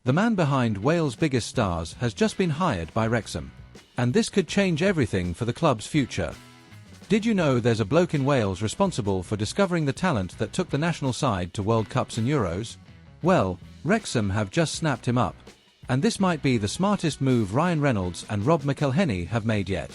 The man behind Wales' biggest stars has just been hired by Wrexham. And this could change everything for the club's future. Did you know there's a bloke in Wales responsible for discovering the talent that took the national side to World Cups and Euros? Well, Wrexham have just snapped him up. And this might be the smartest move Reynolds and McElhenney have made yet.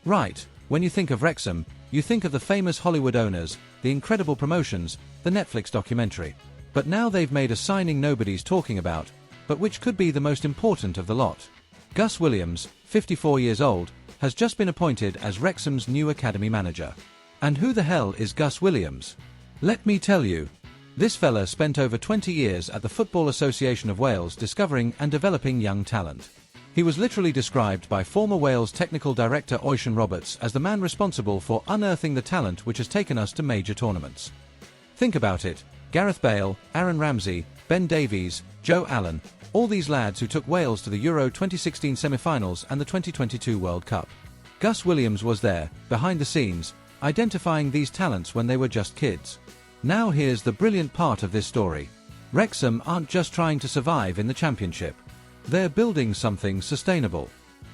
Right, when you think of Wrexham, you think of the famous Hollywood owners, the incredible promotions, the Netflix documentary. But now they've made a signing nobody's talking about, but which could be the most important of the lot. Gus Williams, 54 years old, has just been appointed as Wrexham's new academy manager. And who the hell is Gus Williams? Let me tell you. This fella spent over 20 years at the Football Association of Wales discovering and developing young talent. He was literally described by former Wales technical director Oisin Roberts as the man responsible for unearthing the talent which has taken us to major tournaments. Think about it, Gareth Bale, Aaron Ramsey, Ben Davies, Joe Allen, all these lads who took Wales to the Euro 2016 semi-finals and the 2022 World Cup. Gus Williams was there, behind the scenes, identifying these talents when they were just kids. Now here's the brilliant part of this story. Wrexham aren't just trying to survive in the Championship. They're building something sustainable.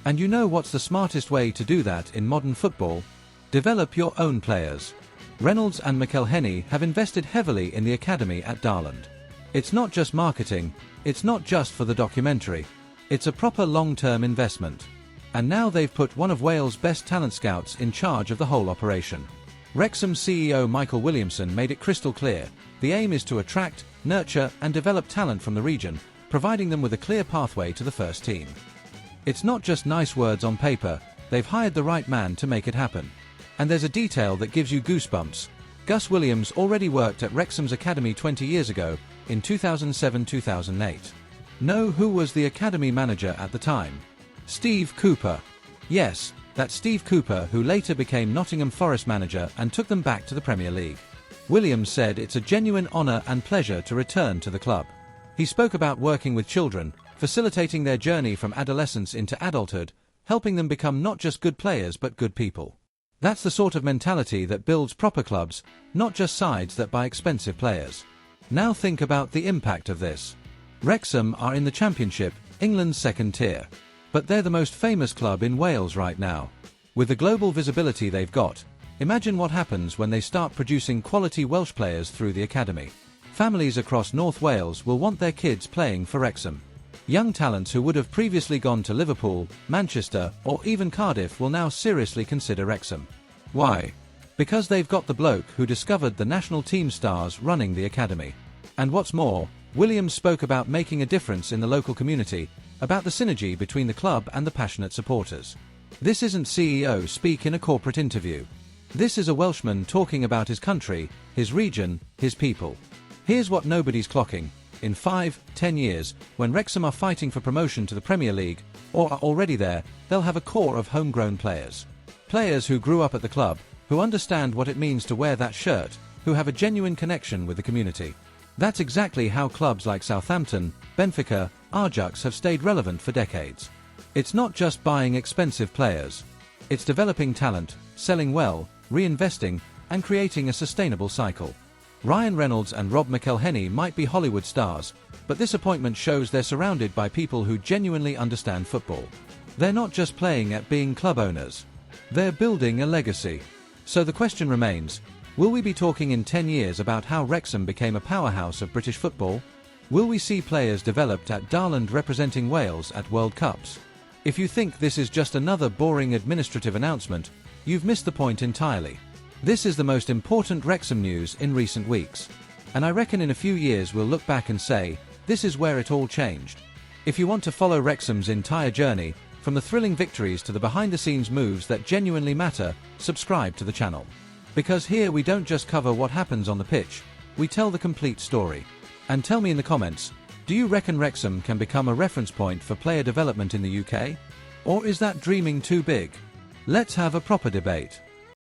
And you know what's the smartest way to do that in modern football? Develop your own players. Reynolds and McElhenney have invested heavily in the academy at Darland. It's not just marketing, it's not just for the documentary. It's a proper long-term investment. And now they've put one of Wales' best talent scouts in charge of the whole operation. Wrexham CEO Michael Williamson made it crystal clear, the aim is to attract, nurture and develop talent from the region, providing them with a clear pathway to the first team. It's not just nice words on paper, they've hired the right man to make it happen. And there's a detail that gives you goosebumps. Gus Williams already worked at Wrexham's academy 20 years ago, in 2007-2008. Know who was the academy manager at the time? Steve Cooper. Yes, that's Steve Cooper who later became Nottingham Forest manager and took them back to the Premier League. Williams said it's a genuine honour and pleasure to return to the club. He spoke about working with children, facilitating their journey from adolescence into adulthood, helping them become not just good players but good people. That's the sort of mentality that builds proper clubs, not just sides that buy expensive players. Now think about the impact of this. Wrexham are in the Championship, England's second tier. But they're the most famous club in Wales right now. With the global visibility they've got, imagine what happens when they start producing quality Welsh players through the academy. Families across North Wales will want their kids playing for Wrexham. Young talents who would have previously gone to Liverpool, Manchester, or even Cardiff will now seriously consider Wrexham. Why? Because they've got the bloke who discovered the national team stars running the academy. And what's more, Williams spoke about making a difference in the local community, about the synergy between the club and the passionate supporters. This isn't CEO speak in a corporate interview. This is a Welshman talking about his country, his region, his people. Here's what nobody's clocking. In 5-10 years, when Wrexham are fighting for promotion to the Premier League, or are already there, they'll have a core of homegrown players. Players who grew up at the club, who understand what it means to wear that shirt, who have a genuine connection with the community. That's exactly how clubs like Southampton, Benfica, Ajax have stayed relevant for decades. It's not just buying expensive players. It's developing talent, selling well, reinvesting, and creating a sustainable cycle. Reynolds and McElhenney might be Hollywood stars, but this appointment shows they're surrounded by people who genuinely understand football. They're not just playing at being club owners. They're building a legacy. So the question remains, will we be talking in 10 years about how Wrexham became a powerhouse of British football? Will we see players developed at Darland representing Wales at World Cups? If you think this is just another boring administrative announcement, you've missed the point entirely. This is the most important Wrexham news in recent weeks. And I reckon in a few years we'll look back and say, this is where it all changed. If you want to follow Wrexham's entire journey, from the thrilling victories to the behind-the-scenes moves that genuinely matter, subscribe to the channel. Because here we don't just cover what happens on the pitch, we tell the complete story. And tell me in the comments, do you reckon Wrexham can become a reference point for player development in the UK? Or is that dreaming too big? Let's have a proper debate.